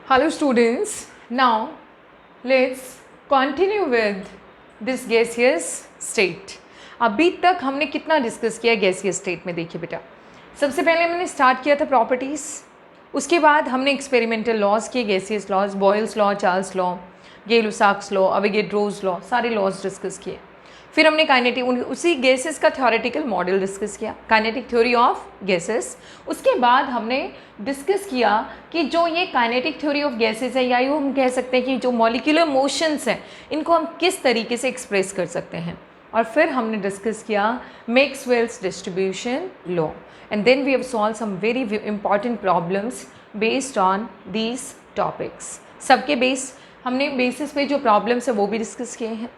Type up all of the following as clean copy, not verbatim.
Hello students, now let's continue with this gaseous state. अभी तक हमने कितना डिस्कस किया गैसियस स्टेट में? देखिए बेटा, सबसे पहले हमने स्टार्ट किया था प्रॉपर्टीज़, उसके बाद हमने एक्सपेरिमेंटल लॉज किए, gaseous laws, Boyle's law, Charles law, Gay Lussac's law, Avogadro's law, सारे लॉज डिस्कस किए। फिर हमने काइनेटिक, उसी गैसेस का थ्योरेटिकल मॉडल डिस्कस किया, काइनेटिक थ्योरी ऑफ गैसेस। उसके बाद हमने डिस्कस किया कि जो ये काइनेटिक थ्योरी ऑफ गैसेस है, या यूँ हम कह सकते हैं कि जो मॉलिक्यूलर मोशंस हैं, इनको हम किस तरीके से एक्सप्रेस कर सकते हैं। और फिर हमने डिस्कस किया Maxwell's distribution law, and then we have solve some very important problems based on these topics. सबके हमने बेसिस पे जो प्रॉब्लम्स है वो भी डिस्कस किए हैं।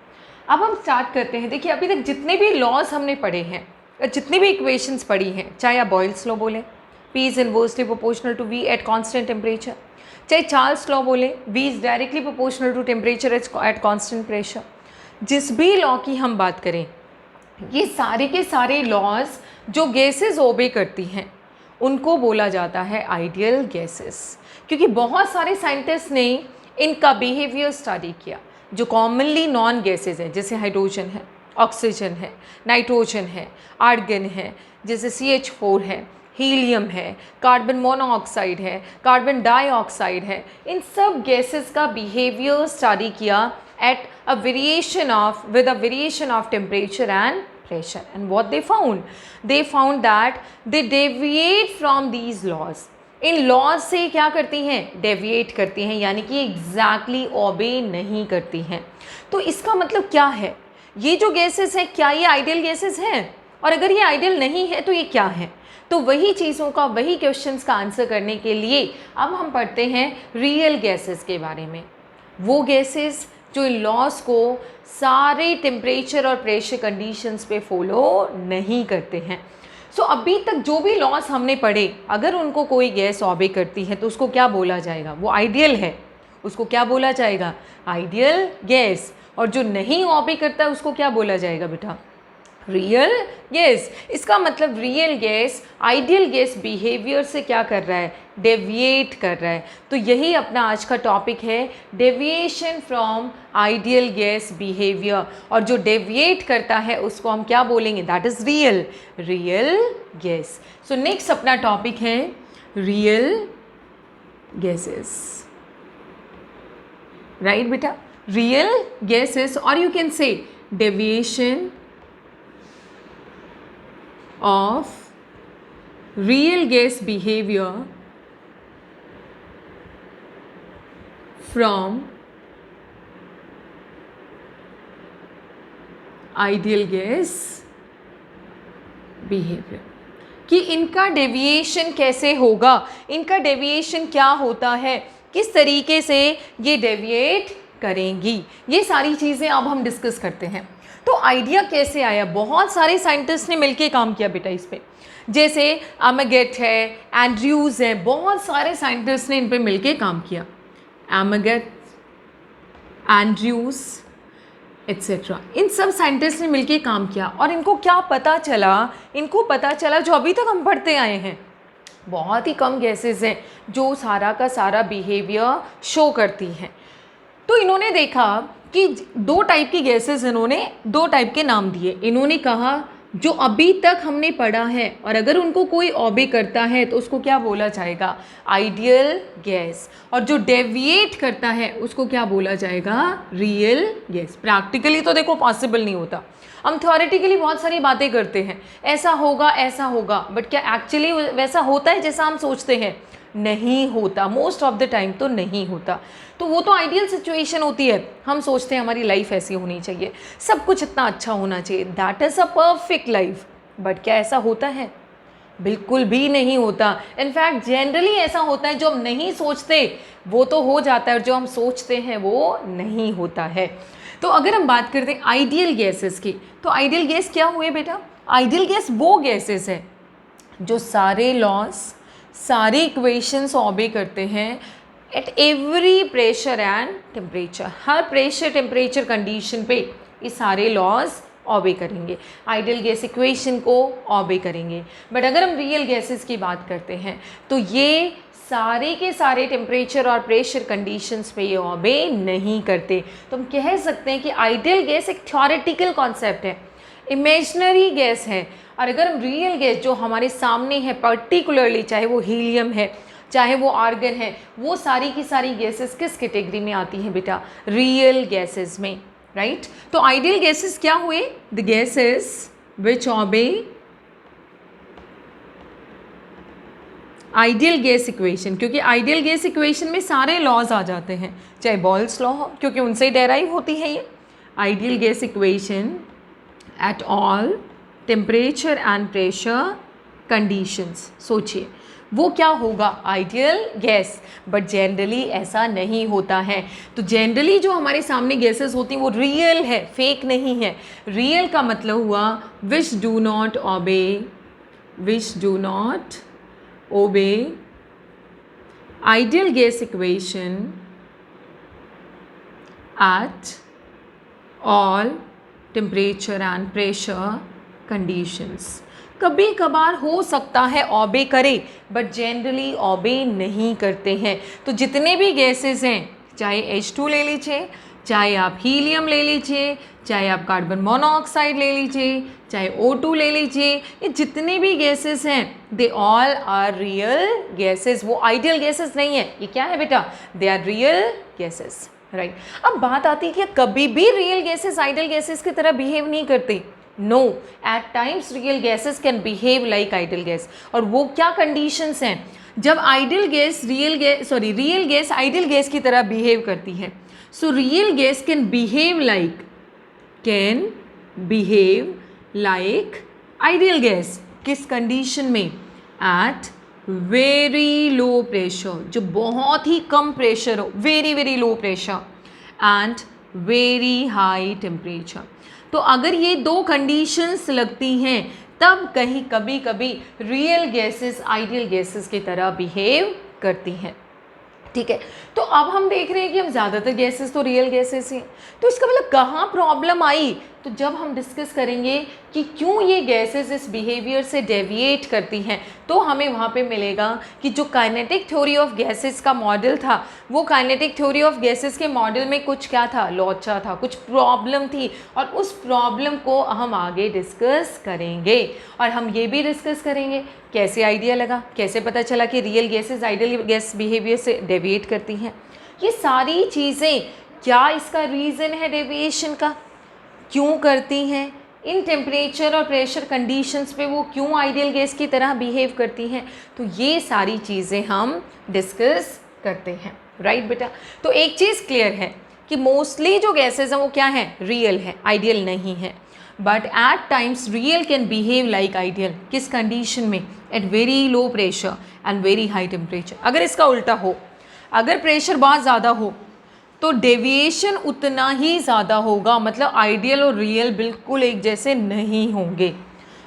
अब हम स्टार्ट करते हैं। देखिए, अभी तक जितने भी लॉज हमने पढ़े हैं, जितनी भी इक्वेशंस पढ़ी हैं, चाहे आप बॉयल्स लॉ बोलें, P is inversely proportional to V at constant temperature, चाहे चार्ल्स लॉ बोलें, V is directly proportional to temperature at constant pressure, जिस भी लॉ की हम बात करें, ये सारे के सारे लॉज जो गैसेस ओबे करती हैं उनको बोला जाता है आइडियल गैसेस। क्योंकि बहुत सारे साइंटिस्ट ने इनका बिहेवियर स्टडी किया। जो कॉमनली नॉन गैसेज हैं, जैसे हाइड्रोजन है, ऑक्सीजन है, नाइट्रोजन है, आर्गन है, जैसे CH4 है, हीलियम है, कार्बन मोनोऑक्साइड है, कार्बन डाइऑक्साइड है, इन सब गैसेस का बिहेवियर स्टडी किया at a variation of temperature and pressure, and what they found that they deviate from these laws. इन लॉज से क्या करती हैं? डेविएट करती हैं, यानी कि एग्जैक्टली ओबे नहीं करती हैं। तो इसका मतलब क्या है? ये जो गैसेस हैं, क्या ये आइडियल गैसेस हैं? और अगर ये आइडियल नहीं है तो ये क्या है? तो वही चीज़ों का, वही क्वेश्चंस का आंसर करने के लिए अब हम पढ़ते हैं रियल गैसेस के बारे में। वो गैसेस जो इन लॉज को सारे टेम्परेचर और प्रेशर कंडीशंस पे फॉलो नहीं करते हैं। सो अभी तक जो भी लॉज हमने पढ़े, अगर उनको कोई गैस ओबे करती है तो उसको क्या बोला जाएगा? वो आइडियल है, उसको क्या बोला जाएगा? Ideal gas. और जो नहीं ओबे करता है उसको क्या बोला जाएगा बेटा? Real gas. इसका मतलब real gas ideal gas behaviour से क्या कर रहा है? डेविएट कर रहा है। तो यही अपना आज का टॉपिक है, deviation from ideal gas behaviour. और जो डेविएट करता है उसको हम क्या बोलेंगे? That is real gas. So next अपना टॉपिक है रियल गैसेस, राइट बेटा? रियल गैसेस, और you can say deviation of real gas behavior from ideal gas behavior। कि इनका डेविएशन कैसे होगा, इनका डेविएशन क्या होता है, किस तरीके से ये डेविएट करेंगी, ये सारी चीज़ें अब हम डिस्कस करते हैं। तो आइडिया कैसे आया? बहुत सारे साइंटिस्ट ने मिलके काम किया बेटा इस पे, जैसे अमेगेट है, एंड्रयूज़ है, बहुत सारे साइंटिस्ट ने इन पे मिलके काम किया। अमेगेट, एंड्रयूज़ एट्सेट्रा, इन सब साइंटिस्ट ने मिलके काम किया। और इनको क्या पता चला? इनको पता चला जो अभी तक हम पढ़ते आए हैं, बहुत ही कम गैसेस हैं जो सारा का सारा बिहेवियर शो करती हैं। तो इन्होंने देखा कि दो टाइप की गैसेस, इन्होंने दो टाइप के नाम दिए। इन्होंने कहा जो अभी तक हमने पढ़ा है और अगर उनको कोई ओबे करता है तो उसको क्या बोला जाएगा? Ideal gas. और जो डेविएट करता है उसको क्या बोला जाएगा? Real gas. प्रैक्टिकली तो देखो पॉसिबल नहीं होता, हम थ्योरेटिकली बहुत सारी बातें करते हैं, ऐसा होगा, बट क्या एक्चुअली वैसा होता है जैसा हम सोचते हैं? नहीं होता, मोस्ट ऑफ द टाइम तो नहीं होता। तो वो तो आइडियल सिचुएशन होती है, हम सोचते हैं हमारी लाइफ ऐसी होनी चाहिए, सब कुछ इतना अच्छा होना चाहिए, that is a perfect life. But क्या ऐसा होता है? बिल्कुल भी नहीं होता। इनफैक्ट जनरली ऐसा होता है, जो हम नहीं सोचते वो तो हो जाता है और जो हम सोचते हैं वो नहीं होता है। तो अगर हम बात करते हैं आइडियल गैसेस की, तो आइडियल गैस क्या हुए बेटा? आइडियल गैस वो गैसेस है जो सारे लॉज, सारे इक्वेशंस ओबे करते हैं at every pressure and temperature. Her pressure temperature condition पे ये सारे लॉज ओबे करेंगे, आइडियल गैस इक्वेशन को ओबे करेंगे। बट अगर हम रियल गैसेस की बात करते हैं तो ये सारे के सारे टेम्परेचर और प्रेशर कंडीशंस पे ये ओबे नहीं करते। तो हम कह सकते हैं कि आइडियल गैस एक थ्योरेटिकल कॉन्सेप्ट है, इमेजिनरी गैस है। और अगर हम रियल गैस जो हमारे सामने है, पर्टिकुलरली चाहे वो हीलियम है, चाहे वो आर्गन है, वो सारी की सारी गैसेस किस कैटेगरी में आती हैं बेटा? रियल गैसेस में, राइट। तो आइडियल गैसेस क्या हुए? The gases which obey ideal gas equation, क्योंकि आइडियल गैस इक्वेशन में सारे लॉज आ जाते हैं, चाहे बॉयल्स लॉ हो, क्योंकि उनसे डेराइव होती है ये ideal gas equation at all temperature and pressure conditions. सोचिए वो क्या होगा? Ideal gas. बट जनरली ऐसा नहीं होता है। तो जनरली जो हमारे सामने गैसेस होती हैं वो रियल है, फेक नहीं है। रियल का मतलब हुआ which do not obey ideal gas equation at all temperature and pressure conditions। कभी कभार हो सकता है ऑबे करे, बट जनरली ऑबे नहीं करते हैं। तो जितने भी गैसेस हैं, चाहे H2 ले लीजिए, चाहे आप हीलियम ले लीजिए, चाहे आप कार्बन मोनोऑक्साइड ले लीजिए, चाहे O2 ले लीजिए, ये जितने भी गैसेस हैं they all are real gases. वो आइडियल गैसेस नहीं है। ये क्या है बेटा? They are real gases, right. अब बात आती है कि कभी भी रियल गैसेस आइडियल गैसेस की तरह बिहेव नहीं करते। No, at times real gases can behave like ideal gas. और वो क्या कंडीशंस हैं जब ideal gas real gas ideal gas की तरह बिहेव करती है? So real gas can behave like ideal gas. किस कंडीशन में? एट वेरी लो प्रेशर, जो बहुत ही कम प्रेशर हो, very low pressure, and very high temperature. तो अगर ये दो कंडीशंस लगती हैं तब कभी कभी रियल गैसेस आइडियल गैसेस की तरह बिहेव करती हैं, ठीक है। तो अब हम देख रहे हैं कि हम ज़्यादातर गैसेस तो रियल गैसेस हैं। तो इसका मतलब कहाँ प्रॉब्लम आई? तो जब हम डिस्कस करेंगे कि क्यों ये गैसेस इस बिहेवियर से डेविएट करती हैं, तो हमें वहाँ पे मिलेगा कि जो काइनेटिक थ्योरी ऑफ गैसेस का मॉडल था, वो काइनेटिक थ्योरी ऑफ गैसेस के मॉडल में कुछ क्या था? लोचा था, कुछ प्रॉब्लम थी। और उस प्रॉब्लम को हम आगे डिस्कस करेंगे। और हम ये भी डिस्कस करेंगे कैसे आइडिया लगा, कैसे पता चला कि real gases ideal gas behaviour से डेविएट करती हैं। ये सारी चीज़ें, क्या इसका रीज़न है डेविएशन का, क्यों करती हैं, इन टेम्परेचर और प्रेशर कंडीशंस पे वो क्यों आइडियल गैस की तरह बिहेव करती हैं, तो ये सारी चीज़ें हम डिस्कस करते हैं, राइट बेटा। तो एक चीज़ क्लियर है कि मोस्टली जो गैसेस हैं वो क्या हैं? रियल है, आइडियल नहीं है। But at times real can behave like ideal. किस कंडीशन में? At very low pressure and very high temperature. अगर इसका उल्टा हो, अगर प्रेशर बहुत ज़्यादा हो तो डेविएशन उतना ही ज़्यादा होगा, मतलब आइडियल और रियल बिल्कुल एक जैसे नहीं होंगे।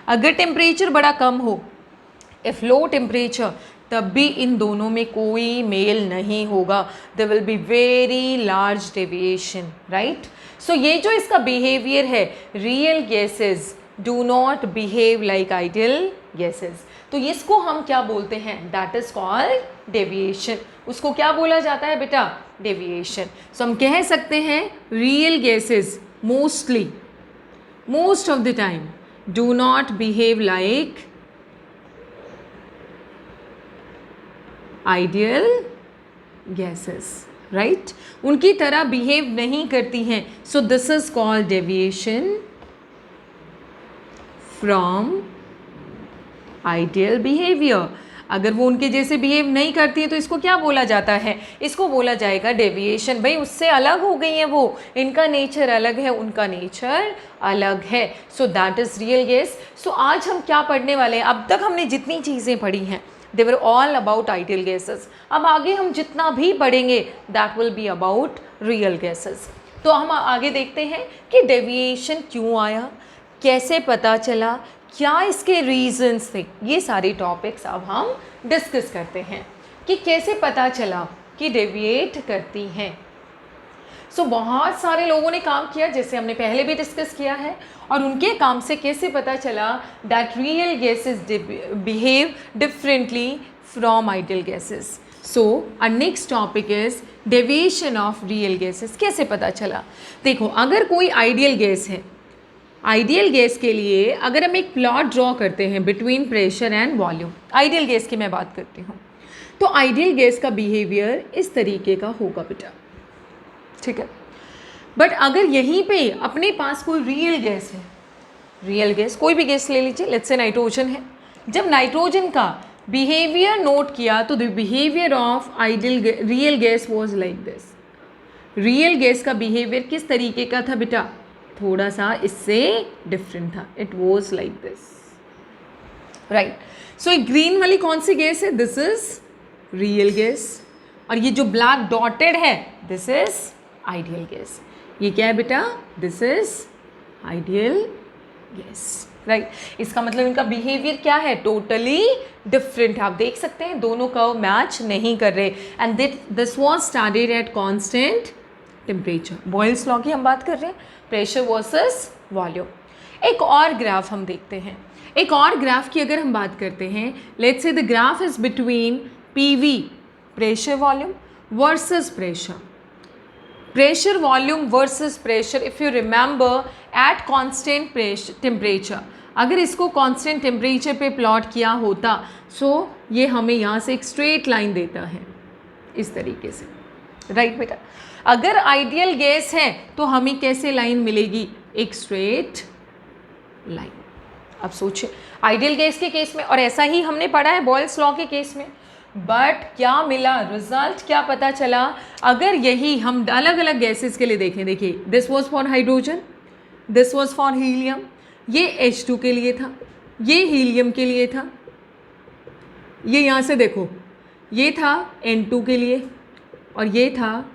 अगर टेम्परेचर बड़ा कम हो, इफ़ लो टेम्परेचर, तब भी इन दोनों में कोई मेल नहीं होगा। There will be very large deviation, right. So ये जो इसका बिहेवियर है, real gases do not behave like ideal gases. तो इसको हम क्या बोलते हैं? That is called deviation. उसको क्या बोला जाता है बेटा? डेविएशन। सो हम कह सकते हैं real gases most of the time do not behave like ideal gases, right. उनकी तरह बिहेव नहीं करती हैं। So this is called deviation from ideal behaviour. अगर वो उनके जैसे बिहेव नहीं करती है तो इसको क्या बोला जाता है? इसको बोला जाएगा डेविएशन। भाई उससे अलग हो गई हैं वो, इनका नेचर अलग है, उनका नेचर अलग है। So that is real gas. So आज हम क्या पढ़ने वाले हैं? अब तक हमने जितनी चीज़ें पढ़ी हैं they were all about ideal gases. अब आगे हम जितना भी पढ़ेंगे that will be about real gases. तो हम आगे देखते हैं कि डेविएशन क्यों आया, कैसे पता चला, क्या इसके रीजंस थे। ये सारे टॉपिक्स अब हम डिस्कस करते हैं कि कैसे पता चला कि डेविएट करती हैं। सो बहुत सारे लोगों ने काम किया, जैसे हमने पहले भी डिस्कस किया है, और उनके काम से कैसे पता चला that real gases behave differently from ideal gases. So our next topic is deviation of real gases. कैसे पता चला? देखो, अगर कोई आइडियल गैस है, आइडियल गैस के लिए अगर हम एक प्लॉट ड्रॉ करते हैं between pressure and volume, ideal gas की मैं बात करती हूँ, तो आइडियल गैस का बिहेवियर इस तरीके का होगा बेटा, ठीक है। बट अगर यहीं पे अपने पास कोई रियल गैस है, रियल गैस कोई भी गैस ले लीजिए, लेट्स से नाइट्रोजन है, जब नाइट्रोजन का बिहेवियर नोट किया तो the behaviour of ideal real gas was like this. Real gas का बिहेवियर किस तरीके का था बेटा? थोड़ा सा इससे डिफरेंट था। It was like this, right. So ये ग्रीन वाली कौन सी गैस है? This is real gas. और ये जो ब्लैक डॉटेड है, दिस इज आइडियल गैस। ये क्या है बेटा? This is ideal gas, right. इसका मतलब इनका बिहेवियर क्या है? टोटली डिफरेंट है। आप देख सकते हैं दोनों कर्व मैच नहीं कर रहे। And this was studied at constant temperature. Boyle's law की हम बात कर रहे हैं, प्रेशर वर्सेस वॉल्यूम। एक और ग्राफ हम देखते हैं। एक और ग्राफ की अगर हम बात करते हैं, let's say the graph is between PV, pressure volume versus pressure, pressure volume versus pressure. If you remember at constant temperature, अगर इसको कांस्टेंट टेम्परेचर पे प्लॉट किया होता, सो ये हमें यहाँ से एक स्ट्रेट लाइन देता है इस तरीके से, राइट बेटा। अगर आइडियल गैस है तो हमें कैसे लाइन मिलेगी? एक स्ट्रेट लाइन। अब सोचिए आइडियल गैस के केस में, और ऐसा ही हमने पढ़ा है बॉयल्स लॉ के केस में, बट क्या मिला रिजल्ट? क्या पता चला? अगर यही हम अलग अलग गैसेस के लिए देखें, देखिए this was for hydrogen, this was for helium, ये H2 के लिए था, ये हीलियम के लिए था, ये यहाँ से देखो ये था N2 के लिए, और ये था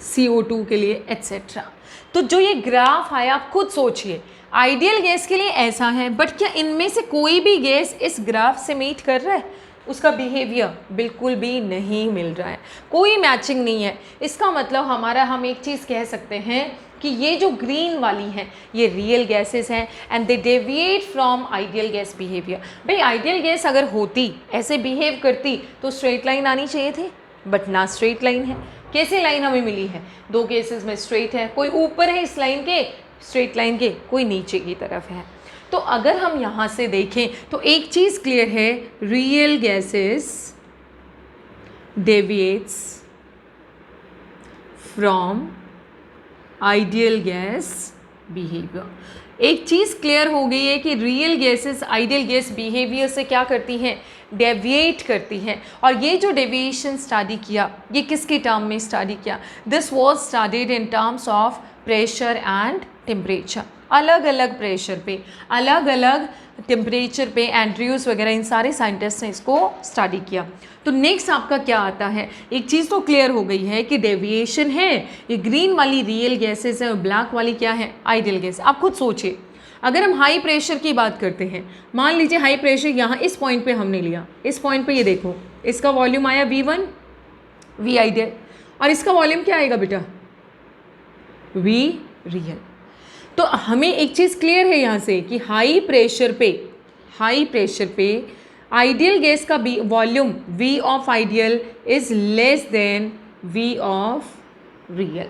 CO2 के लिए, एट्सेट्रा। तो जो ये ग्राफ आया, आप खुद सोचिए, आइडियल गैस के लिए ऐसा है, बट क्या इनमें से कोई भी गैस इस ग्राफ से मीट कर रहा है? उसका बिहेवियर बिल्कुल भी नहीं मिल रहा है, कोई मैचिंग नहीं है। इसका मतलब हम एक चीज़ कह सकते हैं कि ये जो ग्रीन वाली हैं ये रियल गैसेस हैं and they deviate from ideal gas behaviour. भाई आइडियल गैस अगर होती, ऐसे बिहेव करती, तो स्ट्रेट लाइन आनी चाहिए थी, बट ना स्ट्रेट लाइन है। कैसे लाइन हमें मिली है? दो केसेस में स्ट्रेट है, कोई ऊपर है इस लाइन के, स्ट्रेट लाइन के, कोई नीचे की तरफ है। तो अगर हम यहाँ से देखें तो एक चीज़ क्लियर है, real gases deviates from ideal gas behaviour. एक चीज़ क्लियर हो गई है कि real gases ideal gas behaviour से क्या करती हैं? डेविएट करती हैं। और ये जो डेविएशन स्टडी किया, ये किसके टर्म में स्टडी किया? This was studied in terms of pressure and temperature. अलग अलग प्रेशर पे, अलग अलग टेम्परेचर पे एंड्रयूज़ वगैरह इन सारे साइंटिस्ट ने इसको स्टडी किया। तो नेक्स्ट आपका क्या आता है? एक चीज़ तो क्लियर हो गई है कि डेविएशन है, ये ग्रीन वाली रियल गैसेस है और ब्लैक वाली क्या है? Ideal gas. आप खुद सोचिए, अगर हम हाई प्रेशर की बात करते हैं, मान लीजिए हाई प्रेशर यहाँ इस पॉइंट पे हमने लिया, इस पॉइंट पे ये देखो, इसका वॉल्यूम आया V1, V आइडियल, और इसका वॉल्यूम क्या आएगा बेटा? V real. तो हमें एक चीज़ क्लियर है यहाँ से कि हाई प्रेशर पे आइडियल गैस का volume V of ideal is less then V of real.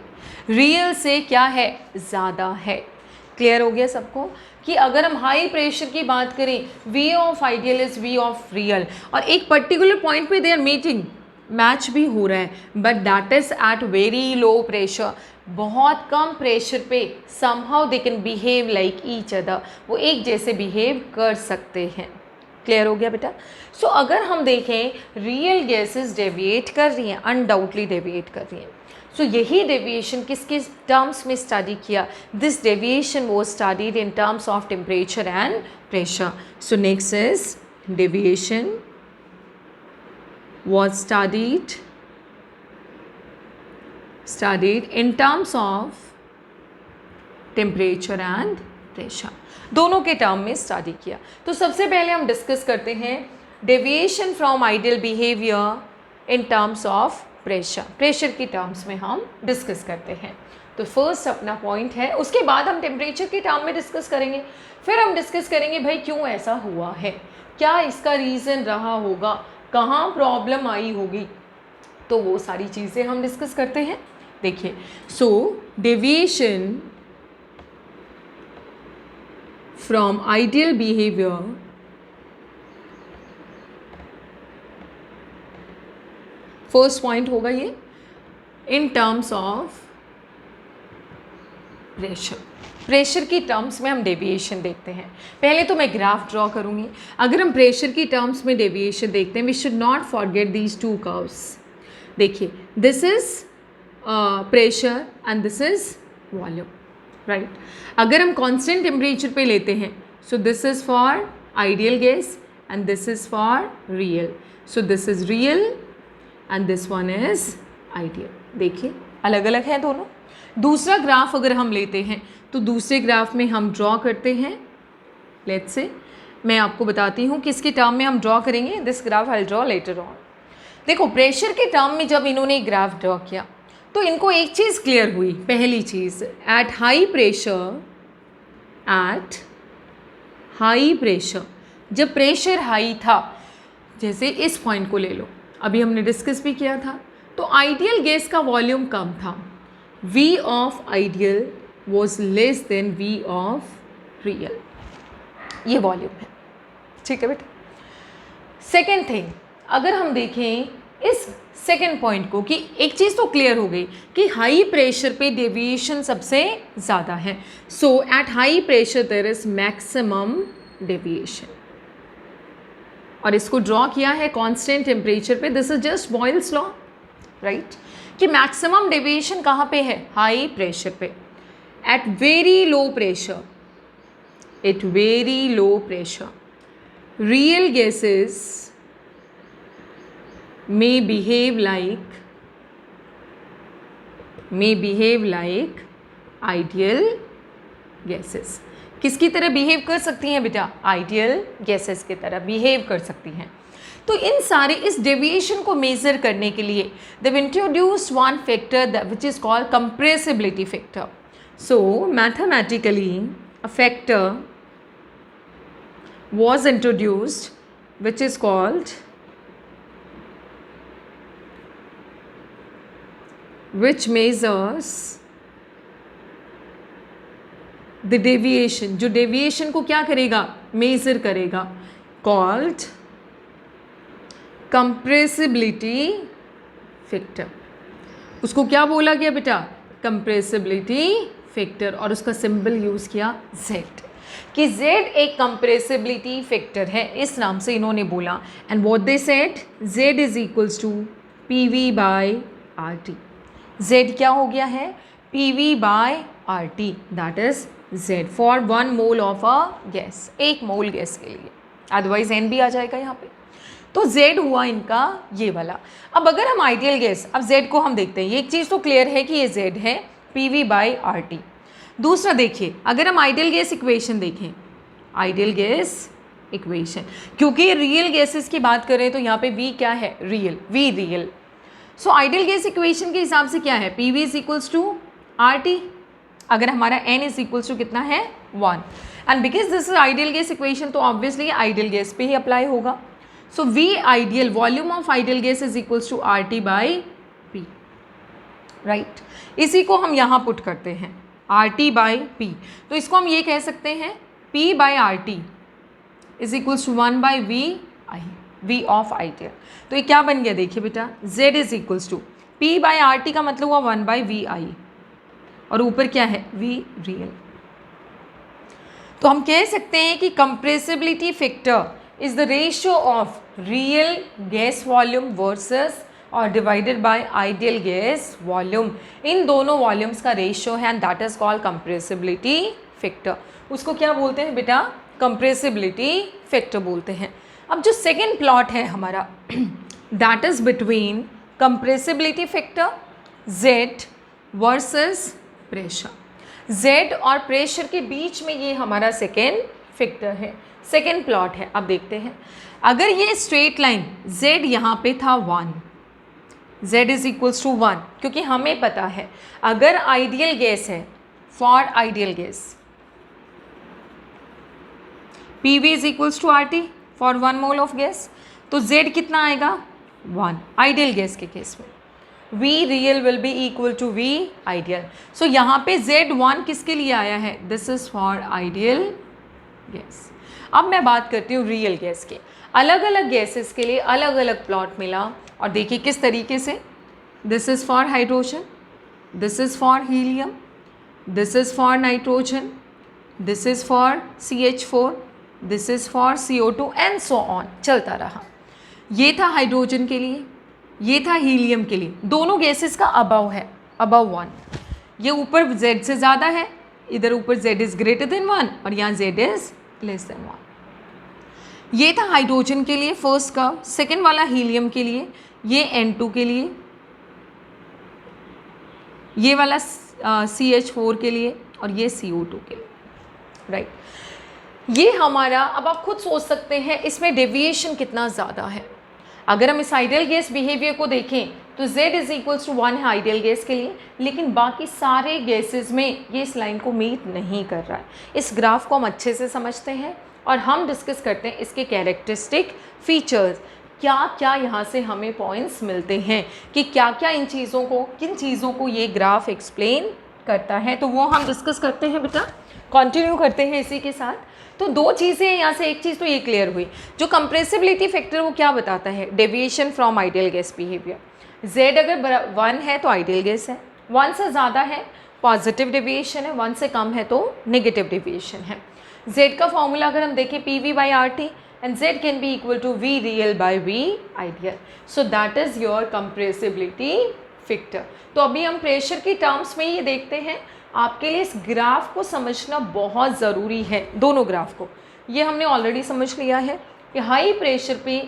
Real से क्या है? ज़्यादा है। क्लियर हो गया सबको कि अगर हम हाई प्रेशर की बात करें, V of ideal is V of real, और एक पर्टिकुलर पॉइंट पे दे आर मीटिंग, मैच भी हो रहा है, but that is at very low pressure. बहुत कम प्रेशर पे somehow they can behave like each other, वो एक जैसे बिहेव कर सकते हैं। क्लियर हो गया बेटा? सो अगर हम देखें रियल गैसेस डेविएट कर रही हैं, अनडाउटली डेविएट कर रही हैं। सो यही डेविएशन किसके टर्म्स में स्टडी किया? This deviation was studied in terms of temperature and pressure. So next is deviation was studied in terms of temperature and pressure, दोनों के टर्म में स्टडी किया। तो सबसे पहले हम डिस्कस करते हैं deviation from ideal behaviour in terms of pressure. Pressure की टर्म्स में हम डिस्कस करते हैं। तो फर्स्ट अपना पॉइंट है, उसके बाद हम टेम्परेचर के टर्म में डिस्कस करेंगे, फिर हम डिस्कस करेंगे भाई क्यों ऐसा हुआ है, क्या इसका रीज़न रहा होगा, कहाँ प्रॉब्लम आई होगी, तो वो सारी चीज़ें हम डिस्कस करते हैं। देखिए, so deviation from ideal behaviour first point होगा ये, in terms of pressure. Pressure की टर्म्स में हम डेविएशन देखते हैं। पहले तो मैं ग्राफ ड्रॉ करूंगी। अगर हम प्रेशर की टर्म्स में डेविएशन देखते हैं, we should not forget these two curves. देखिए, this is pressure and this is volume, right. अगर हम कांस्टेंट टेम्परेचर पे लेते हैं, so this is for ideal gas and this is for real. So this is real and this one is ideal. देखिए, अलग अलग हैं दोनों। दूसरा ग्राफ अगर हम लेते हैं, तो दूसरे ग्राफ में हम ड्रॉ करते हैं। लेट्स से मैं आपको बताती हूँ किसके टर्म में हम ड्रॉ करेंगे। This graph I draw later on. देखो, प्रेशर के टर्म में जब इन्होंने ग्राफ ड्रॉ किया, तो इनको एक चीज़ क्लियर हुई। पहली चीज़, एट हाई प्रेशर, जब प्रेशर हाई था, जैसे इस पॉइंट को ले लो, अभी हमने डिस्कस भी किया था, तो आइडियल गैस का वॉल्यूम कम था। V of ideal was less than V of real. ये वॉल्यूम है, ठीक है बेटा। सेकेंड थिंग, अगर हम देखें इस सेकेंड पॉइंट को, कि एक चीज़ तो क्लियर हो गई कि हाई प्रेशर पे डेविएशन सबसे ज़्यादा है। So at high pressure there is maximum deviation, और इसको ड्रॉ किया है कांस्टेंट टेम्परेचर पे। This is just Boyle's law, right, कि मैक्सिमम डेविएशन कहाँ पे है? हाई प्रेशर पे। At very low pressure, real gases may behave like ideal gases. किसकी तरह बिहेव कर सकती हैं बेटा? आइडियल गैसेस की तरह बिहेव कर सकती हैं। तो इन सारे इस डेविएशन को मेजर करने के लिए they introduced one factor which is called compressibility factor. So mathematically a factor was introduced which is called which measures the deviation, जो डेविएशन को क्या करेगा? मेजर करेगा, called कंप्रेसिबिलिटी फैक्टर। उसको क्या बोला गया बेटा? कंप्रेसिबिलिटी फैक्टर, और उसका सिंबल यूज़ किया Z, कि Z एक कंप्रेसिबिलिटी फैक्टर है, इस नाम से इन्होंने बोला। And what they said, Z is equals to PV/RT। Z क्या हो गया है? PV/RT, that is Z for 1 mole of a gas, 1 mole gas के लिए, अदरवाइज N भी आ जाएगा यहाँ पे। तो Z हुआ इनका ये वाला। अब अगर हम आइडियल गैस, अब Z को हम देखते हैं, ये एक चीज़ तो क्लियर है कि ये Z है PV/RT। दूसरा देखिए, अगर हम आइडियल गैस इक्वेशन देखें, आइडियल गैस इक्वेशन, क्योंकि रियल गैसेस की बात करें तो यहाँ पे V क्या है? Real, V real. So ideal gas equation के हिसाब से क्या है? PV is equals to RT। अगर हमारा N इज इक्वल्स टू कितना है? 1। And because this is ideal gas equation, तो ऑब्वियसली आइडियल गैस पे ही अप्लाई होगा। So V ideal, volume of ideal gas is equals to RT/P, right. इसी को हम यहाँ पुट करते हैं, RT/P। तो इसको हम ये कह सकते हैं P/RT is equals to 1/VI, V of ideal. तो ये क्या बन गया? देखिए बेटा, Z is equals to P/RT का मतलब हुआ 1/VI, और ऊपर क्या है? V real. तो हम कह सकते हैं कि compressibility factor is the ratio of real gas volume versus और divided by ideal gas volume। इन दोनों वॉल्यूम्स का रेशियो है, and that is called compressibility factor. उसको क्या बोलते हैं बेटा? कंप्रेसिबिलिटी फैक्टर बोलते हैं। अब जो सेकेंड प्लॉट है हमारा, that is between compressibility factor Z versus pressure. Z और प्रेशर के बीच में ये हमारा सेकेंड फैक्टर है, सेकेंड प्लॉट है। अब देखते हैं, अगर ये स्ट्रेट लाइन Z यहाँ पे था 1, Z इज इक्वल्स टू 1, क्योंकि हमें पता है अगर आइडियल गैस है, for ideal gas PV is equals to RT for 1 mole of gas. तो Z कितना आएगा 1 आइडियल गैस के केस में, V real will be equal to V ideal. So यहाँ पे Z1 किसके लिए आया है, this is for ideal gas. अब मैं बात करती हूँ रियल गैस के। अलग अलग गैसेस के लिए अलग अलग प्लॉट मिला और देखिए किस तरीके से, this is for hydrogen, this is for helium, this is for nitrogen, this is for CH4, this is for CO2 and so on, चलता रहा। ये था हाइड्रोजन के लिए, ये था हीलियम के लिए। दोनों गैसेस का अबव है, अबव 1। ये ऊपर Z से ज़्यादा है, इधर ऊपर Z इज़ ग्रेटर देन 1 और यहाँ Z इज़ लेस देन 1। ये था हाइड्रोजन के लिए फर्स्ट का। सेकेंड वाला हीलियम के लिए, ये N2 के लिए, ये वाला CH4 के लिए और ये CO2 के लिए, राइट। ये हमारा, अब आप खुद सोच सकते हैं इसमें डेविएशन कितना ज़्यादा है। अगर हम इस आइडियल गैस बिहेवियर को देखें तो Z इज इक्वल्स टू 1 है आइडियल गैस के लिए, लेकिन बाकी सारे गैसेस में ये इस लाइन को मीट नहीं कर रहा है। इस ग्राफ को हम अच्छे से समझते हैं और हम डिस्कस करते हैं इसके कैरेक्टरिस्टिक फीचर्स, क्या क्या यहाँ से हमें पॉइंट्स मिलते हैं कि क्या क्या इन चीज़ों को, किन चीज़ों को ये ग्राफ एक्सप्लेन करता है, तो वो हम डिस्कस करते हैं बेटा, कंटिन्यू करते हैं इसी के साथ। तो दो चीज़ें हैं यहाँ से, एक चीज़ तो ये क्लियर हुई, जो कंप्रेसिबिलिटी फैक्टर वो क्या बताता है, deviation from ideal gas behaviour. Z अगर 1 है तो आइडियल गैस है, 1 से ज़्यादा है पॉजिटिव डेविएशन है, 1 से कम है तो नेगेटिव डेविएशन है। Z का फॉर्मूला अगर हम देखें PV/RT and Z can be equal to V real by V ideal, so that is your compressibility factor. तो अभी हम प्रेशर की टर्म्स में ये देखते हैं। आपके लिए इस ग्राफ को समझना बहुत ज़रूरी है, दोनों ग्राफ को। ये हमने ऑलरेडी समझ लिया है कि हाई प्रेशर पे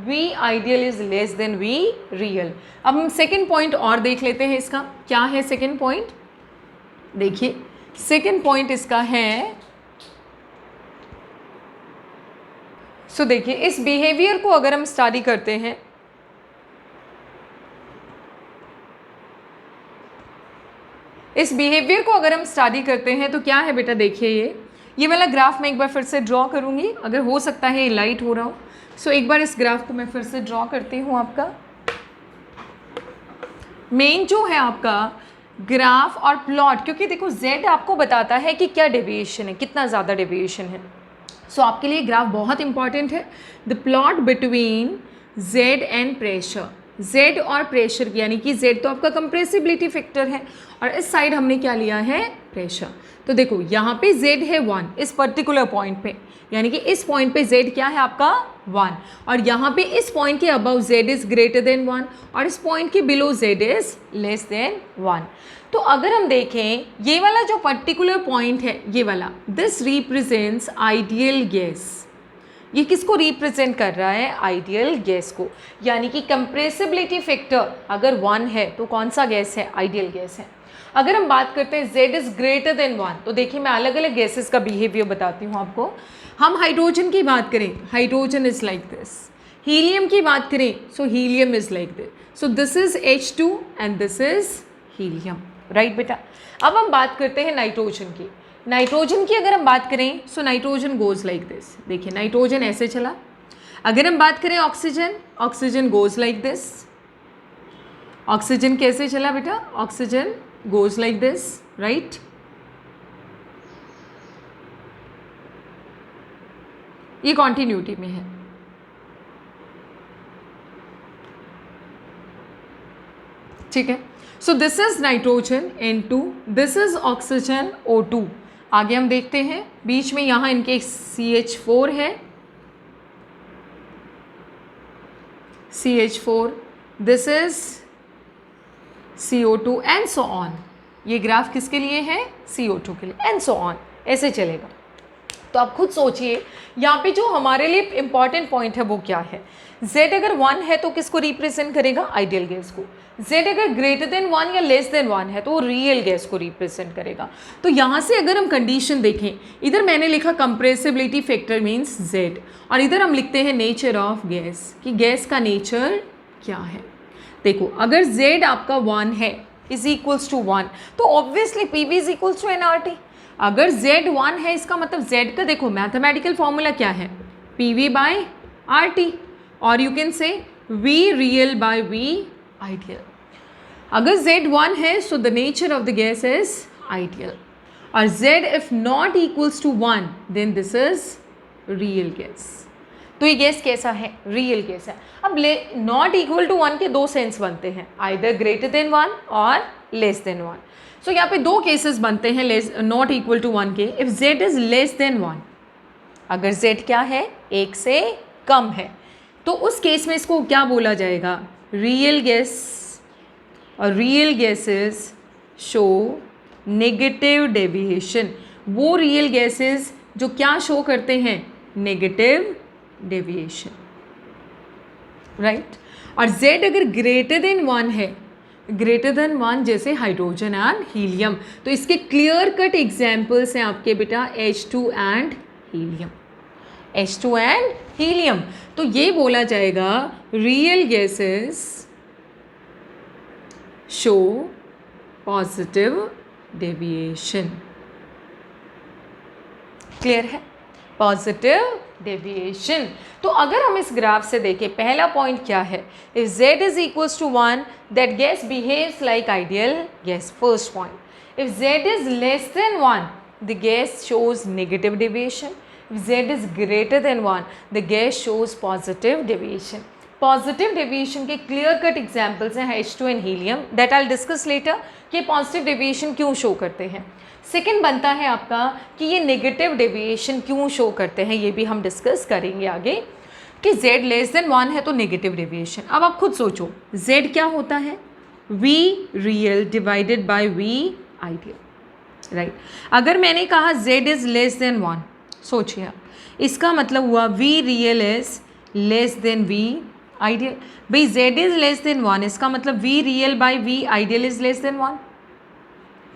V ideal is less than V real. अब हम सेकेंड पॉइंट और देख लेते हैं इसका, क्या है सेकेंड पॉइंट। देखिए सेकेंड पॉइंट इसका है, सो देखिए इस बिहेवियर को अगर हम स्टडी करते हैं, इस बिहेवियर को अगर हम स्टडी करते हैं तो क्या है बेटा, देखिए ये वाला ग्राफ मैं एक बार फिर से ड्रॉ करूँगी, अगर हो सकता है ये लाइट हो रहा हो। सो एक बार इस ग्राफ को मैं फिर से ड्रॉ करती हूँ। आपका मेन जो है आपका ग्राफ और प्लॉट, क्योंकि देखो Z आपको बताता है कि क्या डेविएशन है, कितना ज़्यादा डेविएशन है। सो आपके लिए ग्राफ बहुत इंपॉर्टेंट है। The plot between Z and pressure, Z और प्रेशर, यानी कि Z तो आपका कंप्रेसिबिलिटी फैक्टर है और इस साइड हमने क्या लिया है, प्रेशर। तो देखो यहाँ पे Z है 1 इस पर्टिकुलर पॉइंट पे, यानी कि इस पॉइंट पे Z क्या है आपका 1, और यहाँ पे इस पॉइंट के above Z is greater than 1 और इस पॉइंट के below Z is less than 1। तो अगर हम देखें ये वाला जो पर्टिकुलर पॉइंट है, ये वाला, दिस रिप्रेजेंट्स आइडियल गैस। ये किसको रिप्रेजेंट कर रहा है, आइडियल गैस को। यानी कि कंप्रेसिबिलिटी फैक्टर अगर 1 है तो कौन सा गैस है, आइडियल गैस है। अगर हम बात करते हैं Z इज़ ग्रेटर देन 1, तो देखिए मैं अलग अलग गैसेस का बिहेवियर बताती हूँ आपको। हम हाइड्रोजन की बात करें, hydrogen is like this. Helium की बात करें, so helium is like this. So this is H2 and this is helium, right बेटा। अब हम बात करते हैं नाइट्रोजन की। नाइट्रोजन की अगर हम बात करें, so nitrogen goes like this. देखिए नाइट्रोजन ऐसे चला। अगर हम बात करें oxygen, oxygen goes like this. Oxygen कैसे चला बेटा, oxygen goes like this, right? ये continuity में है। ठीक है, so this is nitrogen N2, this is oxygen O2। आगे हम देखते हैं, बीच में यहाँ इनके CH4 है, CH4, this is CO2 and so on. ये ग्राफ किसके लिए है, CO2 के लिए एंड सो ऑन, ऐसे चलेगा। तो आप खुद सोचिए यहाँ पे जो हमारे लिए इंपॉर्टेंट पॉइंट है वो क्या है। Z अगर 1 है तो किसको रिप्रेजेंट करेगा, आइडियल गैस को। Z अगर ग्रेटर देन 1 या लेस देन 1 है तो वो रियल गैस को रिप्रेजेंट करेगा। तो यहाँ से अगर हम कंडीशन देखें, इधर मैंने लिखा कंप्रेसिबिलिटी फैक्टर मीन्स Z, और इधर हम लिखते हैं नेचर ऑफ गैस, कि गैस का नेचर क्या है। देखो अगर Z आपका 1 है इज इक्वल्स टू 1, तो obviously PV is equals to nRT। अगर Z 1 है इसका मतलब Z का देखो मैथमेटिकल फॉर्मूला क्या है, PV/RT। और you can say V real by V ideal. अगर Z1 है so the nature of the gas is ideal. और Z if not equals to 1 then this is real gas. तो ये गैस कैसा है? रियल गैस है. अब नॉट इक्वल टू 1 के दो सेंस बनते हैं, आइदर ग्रेटर देन 1 और लेस देन 1. सो यहाँ पे दो केसेस बनते हैं नॉट इक्वल टू 1 के. If Z is less than 1, अगर Z क्या है? 1 से कम है, तो उस केस में इसको क्या बोला जाएगा? Real gas. और real gases show negative deviation. वो रियल गैसेस जो क्या शो करते हैं? Negative deviation, right. और Z अगर ग्रेटर देन 1 है, ग्रेटर देन 1 जैसे हाइड्रोजन एंड हीलियम, तो इसके क्लियर कट एग्जाम्पल्स हैं आपके बेटा H2 and helium. H2 and helium. तो ये बोला जाएगा real gases show positive deviation. Clear है? Positive deviation. तो अगर हम इस ग्राफ से देखें, पहला पॉइंट क्या है? If Z is equals to 1 that gas behaves like ideal gas. First point. If Z is less than 1 the gas shows negative deviation. If Z is greater than 1 the gas shows positive deviation. Positive deviation के clear cut examples हैं H2 and helium, that I will discuss later कि positive deviation क्यों show करते हैं. Second बनता है आपका कि ये नेगेटिव डेविएशन क्यों शो करते हैं, ये भी हम डिस्कस करेंगे आगे कि Z लेस देन 1 है तो नेगेटिव डेविएशन. अब आप खुद सोचो, Z क्या होता है? V real divided by V ideal, right. अगर मैंने कहा Z इज लेस देन 1, सोचिए आप, इसका मतलब हुआ V real is less then V ideal. भाई Z इज लेस देन 1, इसका मतलब V real by V ideal is less than 1.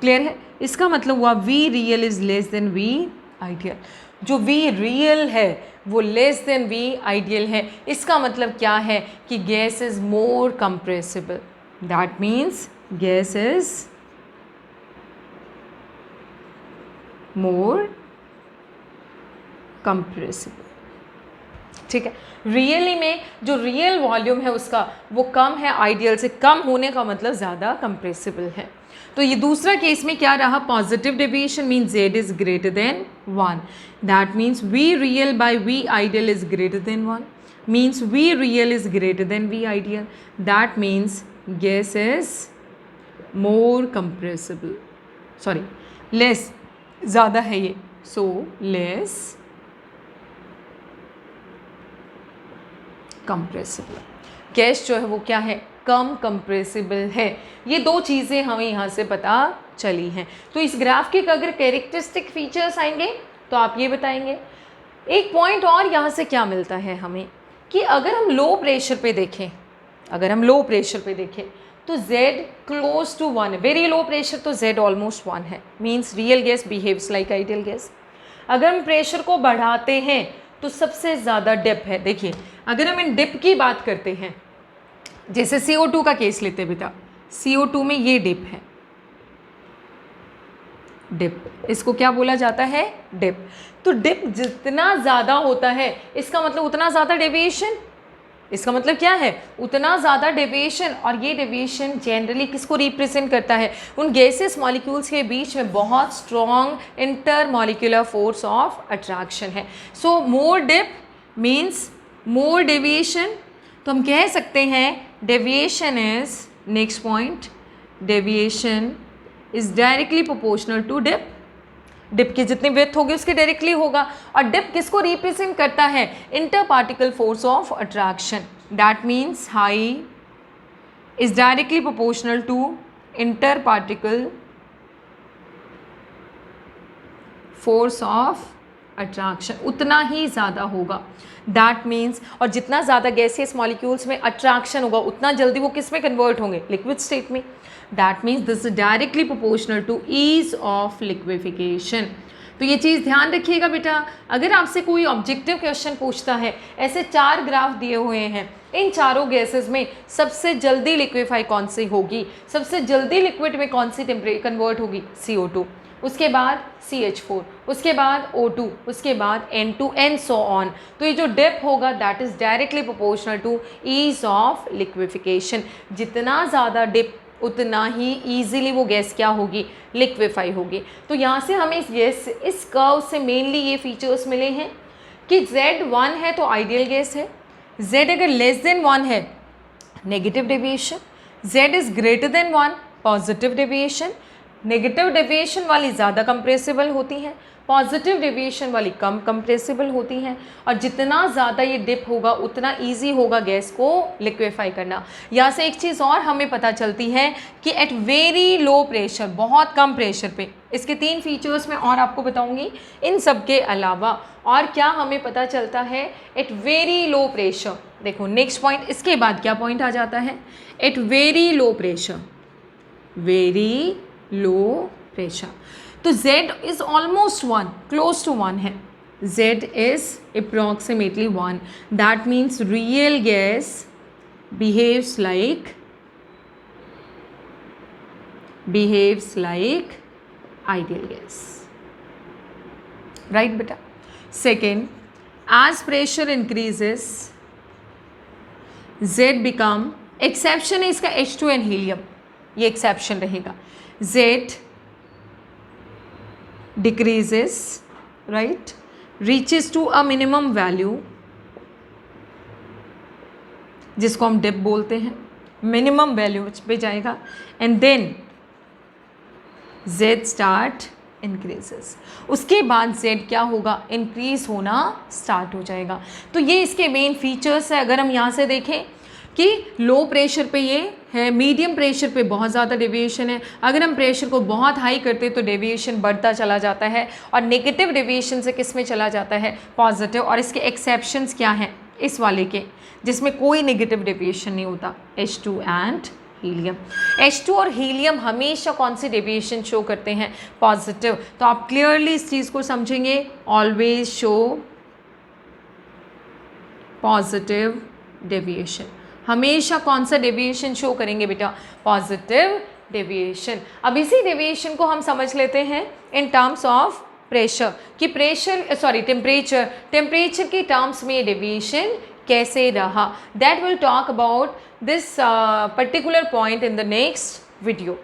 Clear है? इसका मतलब हुआ V real is less then V ideal. जो V रियल है वो लेस देन V आइडियल है. इसका मतलब क्या है? कि gas is more compressible. That means gas is more compressible. ठीक है? रियली में जो रियल वॉल्यूम है उसका वो कम है, आइडियल से कम होने का मतलब ज़्यादा कंप्रेसिबल है. तो ये दूसरा केस में क्या रहा? Positive deviation means Z is greater than 1. That means V real by V ideal is greater than 1. Means V real is greater then V ideal. That means gas is more compressible. Sorry, less, ज़्यादा है ये, so less compressible. Gas जो है वो क्या है? कम compressible है. ये दो चीज़ें हमें यहाँ से पता चली हैं. तो इस ग्राफ के अगर कैरेक्टरिस्टिक फीचर्स आएंगे तो आप ये बताएंगे. एक पॉइंट और यहाँ से क्या मिलता है हमें कि अगर हम लो प्रेशर पे देखें, तो Z close to 1, very low pressure तो Z ऑलमोस्ट 1 है, means real gas behaves like ideal gas. अगर हम प्रेशर को बढ़ाते हैं तो सबसे ज़्यादा डिप है. देखिए, अगर हम इन डिप की बात करते हैं, जैसे CO2 का केस लेते हैं बेटा, CO2 में ये डिप है, डिप, इसको क्या बोला जाता है? डिप. तो डिप जितना ज़्यादा होता है इसका मतलब उतना ज़्यादा डेविएशन. इसका मतलब क्या है? उतना ज़्यादा डेविएशन. और ये डेविएशन जनरली किसको रिप्रेजेंट करता है? उन गैसेस मॉलिक्यूल्स के बीच में बहुत strong intermolecular force of attraction है. So more dip means more deviation. तो हम कह सकते हैं deviation is, next point, deviation is directly proportional to dip. Dip की जितनी विड्थ होगी उसके डायरेक्टली होगा. और डिप किसको रिप्रेजेंट करता है? Interparticle force of attraction. That means high is directly proportional to interparticle force of attraction, उतना ही ज़्यादा होगा. दैट मीन्स, और जितना ज़्यादा गैसियस मॉलिक्यूल्स में अट्रैक्शन होगा उतना जल्दी वो किस में कन्वर्ट होंगे? लिक्विड स्टेट में. That means this is directly proportional to ease of liquefaction. तो ये चीज़ ध्यान रखिएगा बेटा. अगर आपसे कोई ऑब्जेक्टिव क्वेश्चन पूछता है, ऐसे 4 ग्राफ दिए हुए हैं, इन चारों गैसेस में सबसे जल्दी लिक्विफाई कौन सी होगी, सबसे जल्दी लिक्विड में कौन सी कन्वर्ट होगी? CO2. उसके बाद CH4, उसके बाद O2, उसके बाद N2 एंड सो ऑन। तो ये जो डिप होगा that is directly proportional to ease of liquefaction. जितना ज़्यादा डिप उतना ही ईजिली वो गैस क्या होगी, लिक्विफाई होगी। तो यहाँ से हमें इस कर्व से मेनली ये फीचर्स मिले हैं कि Z1 है तो आइडियल गैस है, Z अगर लेस देन 1 है negative deviation, Z is greater than 1 positive deviation. Negative deviation वाली ज़्यादा कंप्रेसिबल होती हैं, पॉजिटिव डेविएशन वाली कम कंप्रेसिबल होती हैं। और जितना ज़्यादा ये डिप होगा उतना इजी होगा गैस को लिक्विफाई करना। यहाँ से एक चीज़ और हमें पता चलती है कि एट वेरी लो प्रेशर, बहुत कम प्रेशर पे, इसके 3 फीचर्स मैं और आपको बताऊंगी। इन सब के अलावा और क्या हमें पता चलता है एट वेरी लो प्रेशर। देखो नेक्स्ट पॉइंट, इसके बाद क्या पॉइंट आ जाता है, at very low pressure, very low pressure. तो Z is almost 1, close to 1 है, Z is approximately 1। That means real gas behaves like ideal gas, right beta? Second, as pressure increases Z become, exception है इसका H2 and helium, ये exception रहेगा, Z decreases, right, reaches to a minimum value जिसको हम dip बोलते हैं, minimum value पे जाएगा, and then Z start increases. उसके बाद Z क्या होगा, इंक्रीज होना स्टार्ट हो जाएगा। तो ये इसके मेन फीचर्स है। अगर हम यहाँ से देखें कि लो प्रेशर पे ये है, मीडियम प्रेशर पे बहुत ज़्यादा डेविएशन है, अगर हम प्रेशर को बहुत हाई करते तो डेविएशन बढ़ता चला जाता है, और नेगेटिव डेविएशन से किस में चला जाता है, पॉजिटिव। और इसके एक्सेप्शंस क्या हैं इस वाले के, जिसमें कोई नेगेटिव डेविएशन नहीं होता, H2 एंड हीलियम। H2 और हीलियम हमेशा कौन सी डेविएशन शो करते हैं, पॉजिटिव। तो आप क्लियरली इस चीज़ को समझेंगे, ऑलवेज शो पॉजिटिव डेविएशन। हमेशा कौन सा डेविएशन शो करेंगे बेटा, पॉजिटिव डेविएशन। अब इसी डेविएशन को हम समझ लेते हैं इन टर्म्स ऑफ प्रेशर, कि टेम्परेचर के टर्म्स में डेविएशन कैसे रहा। That will talk about this particular point in the next video.